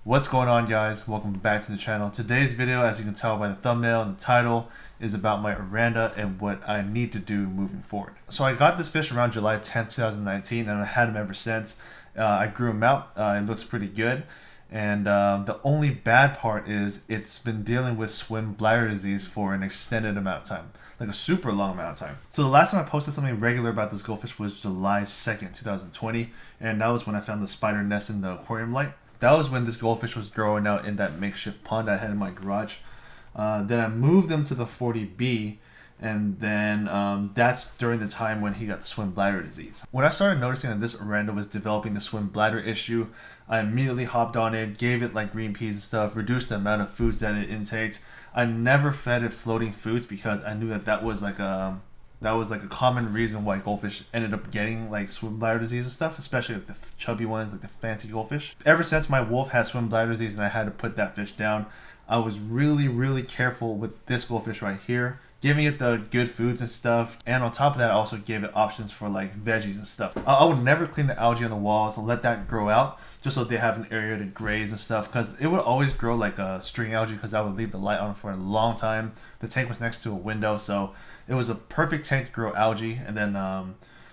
What's going on, guys? Welcome back to the channel. Today's video, as you can tell by the thumbnail and the title, is about my Oranda and what I need to do moving forward. So I got this fish around July 10th, 2019, and I had him ever since. I grew him out. It looks pretty good. And the only bad part is it's been dealing with swim bladder disease for an extended amount of time, like a super long amount of time. So the last time I posted something regular about this goldfish was July 2nd, 2020, and that was when I found the spider nest in the aquarium light. That was when this goldfish was growing out in that makeshift pond I had in my garage. Then I moved them to the 40B, and then that's during the time when he got swim bladder disease. When I started noticing that this Oranda was developing the swim bladder issue, I immediately hopped on it, gave it like green peas and stuff, reduced the amount of foods that it intakes. I never fed it floating foods because I knew that was like a common reason why goldfish ended up getting like swim bladder disease and stuff, especially like the chubby ones, like the fancy goldfish. Ever since my wolf had swim bladder disease and I had to put that fish down, I was really careful with this goldfish right here, giving it the good foods and stuff. And on top of that, I also gave it options for like veggies and stuff. I would never clean the algae on the walls and let that grow out, just so they have an area to graze and stuff, because it would always grow like a string algae because I would leave the light on for a long time. The tank was next to a window, so it was a perfect tank to grow algae. And then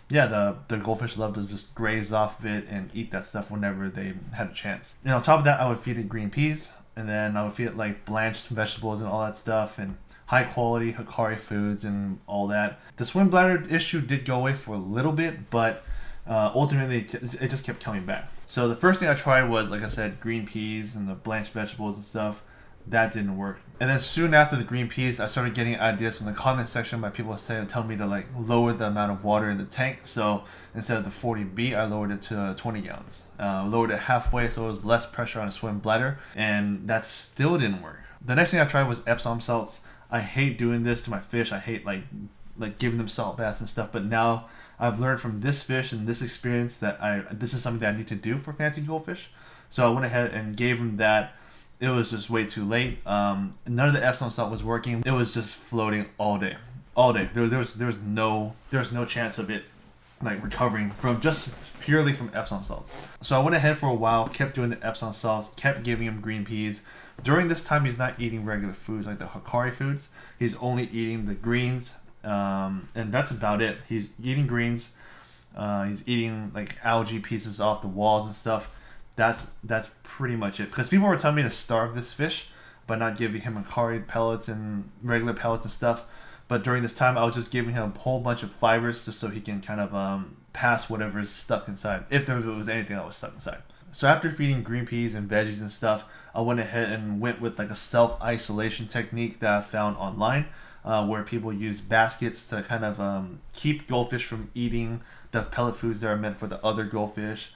the goldfish loved to just graze off of it and eat that stuff whenever they had a chance. And on top of that, I would feed it green peas, and then I would feed it like blanched vegetables and all that stuff, and high quality Hikari foods and all that. The swim bladder issue did go away for a little bit, but ultimately it just kept coming back. So the first thing I tried was, like I said, green peas and the blanched vegetables and stuff. That didn't work. And then soon after the green peas, I started getting ideas from the comment section by people telling me to like lower the amount of water in the tank. So instead of the 40B, I lowered it to 20 gallons. Lowered it halfway so it was less pressure on a swim bladder, and that still didn't work. The next thing I tried was Epsom salts. I hate doing this to my fish. I hate like giving them salt baths and stuff, but now I've learned from this fish and this experience that this is something that I need to do for fancy goldfish. So I went ahead and gave them that. It was just way too late. None of the Epsom salt was working. It was just floating all day. There was no chance of it like recovering from just purely from Epsom salts. So I went ahead for a while, kept doing the Epsom salts, kept giving him green peas. During this time, he's not eating regular foods like the Hikari foods. He's only eating the greens, and that's about it. He's eating greens. He's eating like algae pieces off the walls and stuff. That's pretty much it. Because people were telling me to starve this fish by not giving him Hikari pellets and regular pellets and stuff. But during this time, I was just giving him a whole bunch of fibers just so he can kind of pass whatever is stuck inside, if there was anything that was stuck inside. So after feeding green peas and veggies and stuff, I went ahead and went with like a self-isolation technique that I found online, where people use baskets to kind of keep goldfish from eating the pellet foods that are meant for the other goldfish.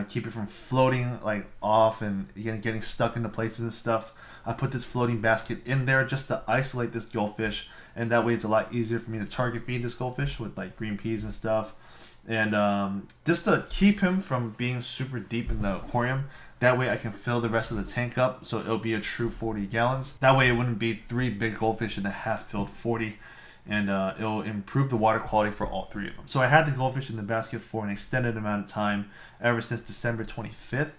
Keep it from floating like off and getting stuck into places and stuff. I put this floating basket in there just to isolate this goldfish, and that way it's a lot easier for me to target feed this goldfish with like green peas and stuff, and just to keep him from being super deep in the aquarium. That way I can fill the rest of the tank up so it'll be a true 40 gallons. That way it wouldn't be 3 big goldfish in a half-filled 40, and it'll improve the water quality for all 3 of them. So I had the goldfish in the basket for an extended amount of time, ever since December 25th,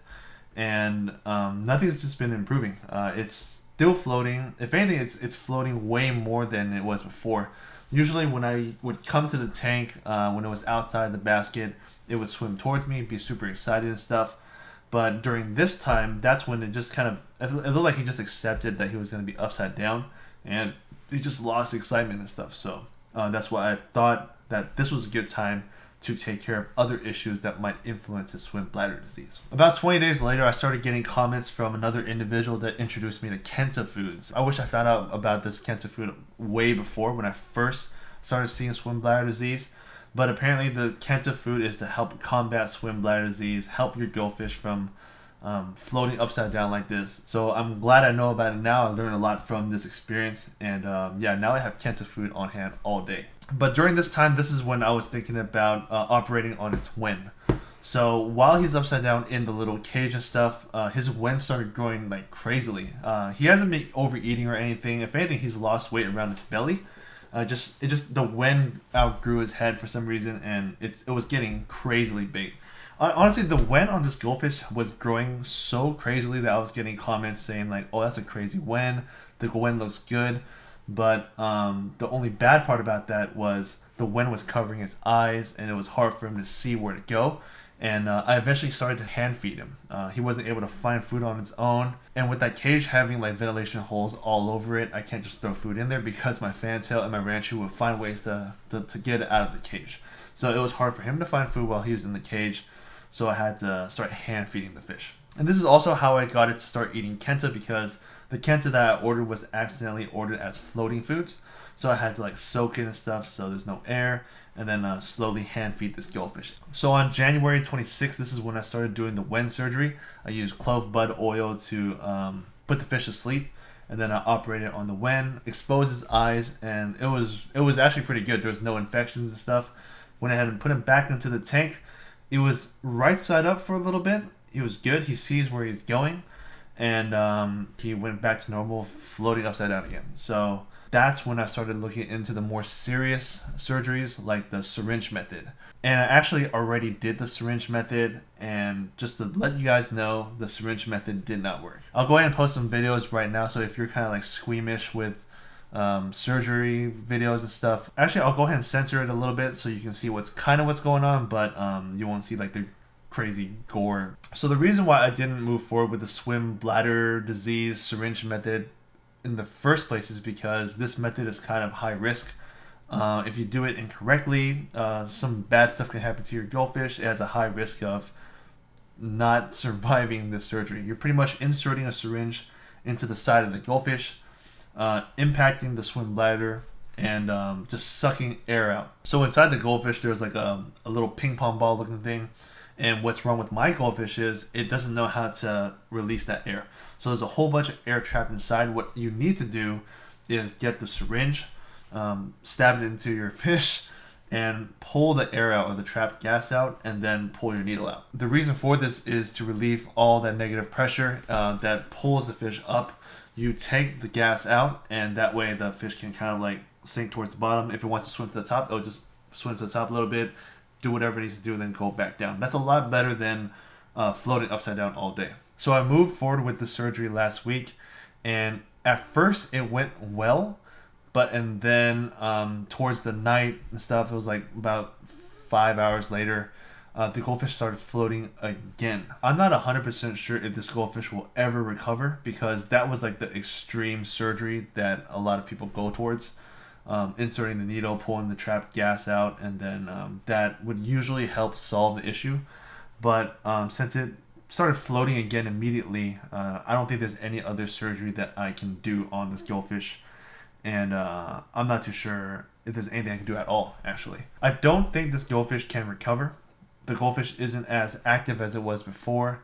and nothing's just been improving. It's still floating. If anything, it's floating way more than it was before. Usually when I would come to the tank, when it was outside the basket, it would swim towards me, be super excited and stuff. But during this time, that's when it just kind of, it looked like he just accepted that he was going to be upside down, and he just lost excitement and stuff. So that's why I thought that this was a good time to take care of other issues that might influence his swim bladder disease. About 20 days later, I started getting comments from another individual that introduced me to Kenta foods. I wish I found out about this Kenta food way before, when I first started seeing swim bladder disease. But apparently the Kenta food is to help combat swim bladder disease, help your goldfish from floating upside down like this. So I'm glad I know about it now. I learned a lot from this experience, and now I have Kenta food on hand all day. But during this time, this is when I was thinking about operating on its wen. So while he's upside down in the little cage and stuff, his wen started growing like crazily. He hasn't been overeating or anything. If anything, he's lost weight around its belly. The wen outgrew his head for some reason, and it was getting crazily big. Honestly, the wen on this goldfish was growing so crazily that I was getting comments saying like, "Oh, that's a crazy wen. The wen looks good," but the only bad part about that was the wen was covering his eyes, and it was hard for him to see where to go. And I eventually started to hand feed him. He wasn't able to find food on his own, and with that cage having like ventilation holes all over it, I can't just throw food in there because my fantail and my Ranchu would find ways to get it out of the cage. So it was hard for him to find food while he was in the cage. So I had to start hand feeding the fish. And this is also how I got it to start eating kenta, because the kenta that I ordered was accidentally ordered as floating foods. So I had to like soak it and stuff so there's no air, and then slowly hand feed this goldfish. So on January 26th, this is when I started doing the wen surgery. I used clove bud oil to put the fish to sleep, and then I operated on the wen, exposed his eyes, and it was actually pretty good. There was no infections and stuff. When I had put him back into the tank, it was right side up for a little bit. He was good. He sees where he's going, and he went back to normal, floating upside down again. So that's when I started looking into the more serious surgeries, like the syringe method. And I actually already did the syringe method, and just to let you guys know, the syringe method did not work. I'll go ahead and post some videos right now, so if you're kind of like squeamish with surgery videos and stuff, actually I'll go ahead and censor it a little bit so you can see what's going on, but you won't see like the crazy gore. So the reason why I didn't move forward with the swim bladder disease syringe method in the first place is because this method is kind of high risk. If you do it incorrectly, some bad stuff can happen to your goldfish. It has a high risk of not surviving this surgery. You're pretty much inserting a syringe into the side of the goldfish, impacting the swim bladder, and just sucking air out. So inside the goldfish, there's like a little ping pong ball looking thing. And what's wrong with my goldfish is it doesn't know how to release that air. So there's a whole bunch of air trapped inside. What you need to do is get the syringe, stab it into your fish, and pull the air out or the trapped gas out, and then pull your needle out. The reason for this is to relieve all that negative pressure that pulls the fish up. You take the gas out, and that way the fish can kind of like sink towards the bottom. If it wants to swim to the top, it'll just swim to the top a little bit, do whatever it needs to do, and then go back down. That's a lot better than floating upside down all day. So I moved forward with the surgery last week, and at first it went well, and then towards the night and stuff, it was like about 5 hours later, the goldfish started floating again. I'm not 100% sure if this goldfish will ever recover, because that was like the extreme surgery that a lot of people go towards. Inserting the needle, pulling the trapped gas out, and then that would usually help solve the issue. But since it started floating again immediately, I don't think there's any other surgery that I can do on this goldfish, and I'm not too sure if there's anything I can do at all, actually. I don't think this goldfish can recover. The goldfish isn't as active as it was before.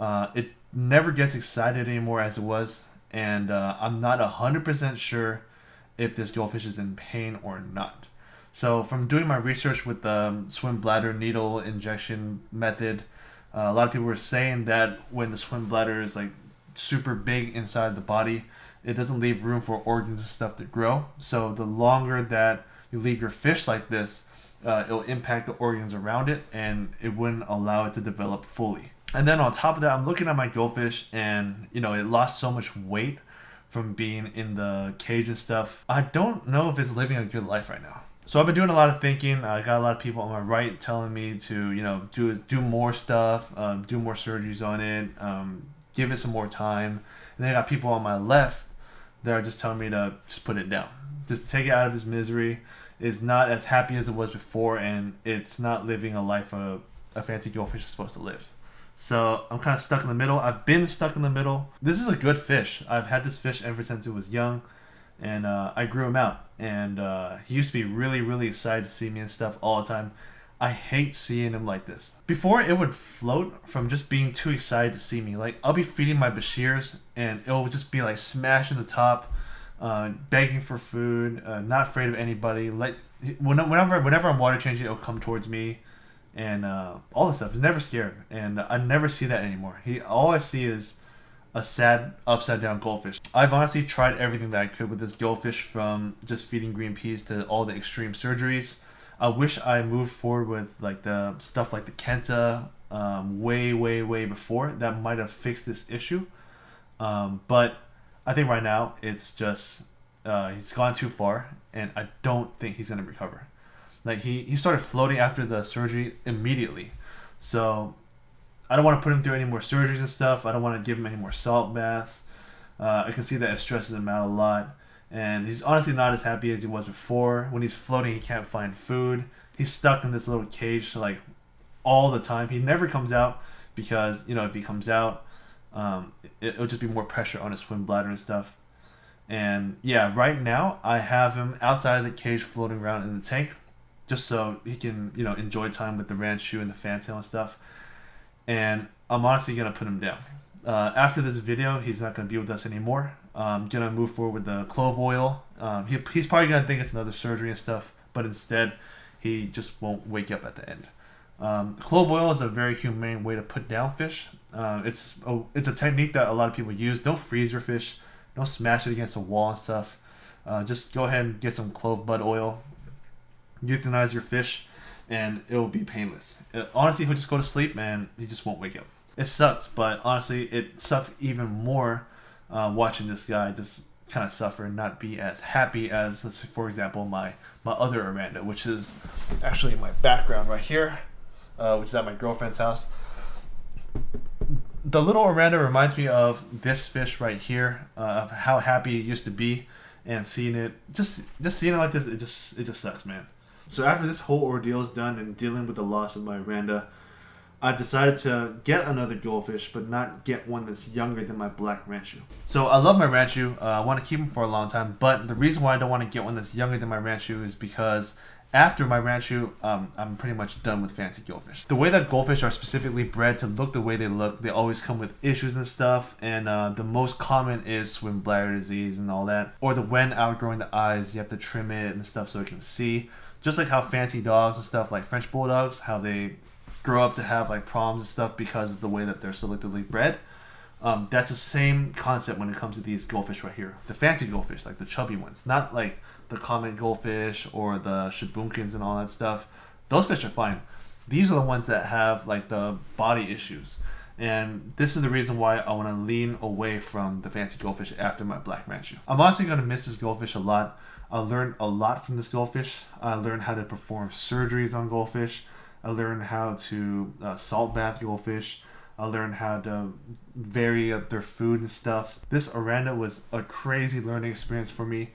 It never gets excited anymore as it was, and I'm not 100% sure if this goldfish is in pain or not. So from doing my research with the swim bladder needle injection method, a lot of people were saying that when the swim bladder is like super big inside the body, it doesn't leave room for organs and stuff to grow. So the longer that you leave your fish like this, it'll impact the organs around it, and it wouldn't allow it to develop fully. And then on top of that, I'm looking at my goldfish, and it lost so much weight from being in the cage and stuff. I don't know if it's living a good life right now. So I've been doing a lot of thinking. I got a lot of people on my right telling me to do more stuff, do more surgeries on it, give it some more time. And then I got people on my left that are just telling me to just put it down, just take it out of its misery. It's not as happy as it was before, and it's not living a life a fancy goldfish is supposed to live. So I'm kind of stuck in the middle. I've been stuck in the middle. This is a good fish. I've had this fish ever since it was young, and I grew him out. And he used to be really, really excited to see me and stuff all the time. I hate seeing him like this. Before, it would float from just being too excited to see me. Like, I'll be feeding my Bashirs, and it'll just be like smashing the top, begging for food, not afraid of anybody. Like, whenever I'm water changing, it'll come towards me. And all this stuff. He's never scared, and I never see that anymore. All I see is a sad upside down goldfish. I've honestly tried everything that I could with this goldfish, from just feeding green peas to all the extreme surgeries. I wish I moved forward with like the stuff like the Kenta way before, that might have fixed this issue. But I think right now it's just he's gone too far, and I don't think he's gonna recover. Like he started floating after the surgery immediately, so I don't want to put him through any more surgeries and stuff. I don't want to give him any more salt baths. I can see that it stresses him out a lot, and he's honestly not as happy as he was before. When he's floating, he can't find food. He's stuck in this little cage like all the time. He never comes out because, you know, if he comes out, it'll just be more pressure on his swim bladder and stuff. And yeah, right now I have him outside of the cage floating around in the tank, just so he can, you know, enjoy time with the Ranchu and the fantail and stuff. And I'm honestly gonna put him down. After this video, he's not gonna be with us anymore. I'm gonna move forward with the clove oil. He's probably gonna think it's another surgery and stuff, but instead he just won't wake up at the end. Clove oil is a very humane way to put down fish. It's a technique that a lot of people use. Don't freeze your fish. Don't smash it against a wall and stuff. Just go ahead and get some clove bud oil. Euthanize your fish, and it will be painless. Honestly, he'll just go to sleep and he just won't wake up. It sucks, but honestly, it sucks even more watching this guy just kind of suffer and not be as happy as, let's say, for example, my other Oranda, which is actually in my background right here, which is at my girlfriend's house. The little Oranda reminds me of this fish right here, of how happy it used to be, and seeing it, just seeing it like this, it just sucks, man. So after this whole ordeal is done and dealing with the loss of my Oranda, I've decided to get another goldfish, but not get one that's younger than my black Ranchu. So I love my Ranchu. I want to keep him for a long time, but the reason why I don't want to get one that's younger than my Ranchu is because after my Ranchu, I'm pretty much done with fancy goldfish. The way that goldfish are specifically bred to look the way they look, they always come with issues and stuff, and the most common is swim bladder disease and all that. Or the when outgrowing the eyes, you have to trim it and stuff so it can see. Just like how fancy dogs and stuff like French bulldogs, how they grow up to have like problems and stuff because of the way that they're selectively bred. That's the same concept when it comes to these goldfish right here. The fancy goldfish, like the chubby ones, not like the common goldfish or the shabunkins and all that stuff. Those fish are fine. These are the ones that have like the body issues. And this is the reason why I want to lean away from the fancy goldfish after my black Ranchu. I'm honestly going to miss this goldfish a lot. I learned a lot from this goldfish. I learned how to perform surgeries on goldfish. I learned how to salt bath goldfish. I learned how to vary up their food and stuff. This Oranda was a crazy learning experience for me,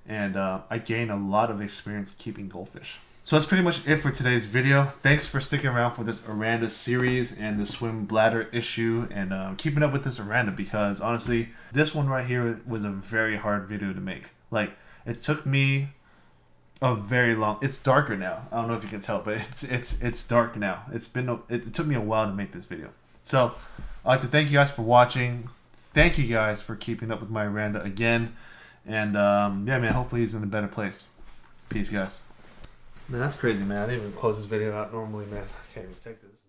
and I gained a lot of experience keeping goldfish. So that's pretty much it for today's video. Thanks for sticking around for this Oranda series and the swim bladder issue, and keeping up with this Oranda, because honestly, this one right here was a very hard video to make. Like, it took me a very long. It's darker now. I don't know if you can tell, but it's dark now. It took me a while to make this video. So I'd like to thank you guys for watching. Thank you guys for keeping up with my Oranda again. And yeah, man, hopefully he's in a better place. Peace, guys. Man, that's crazy, man. I didn't even close this video out normally, man. I can't even take this.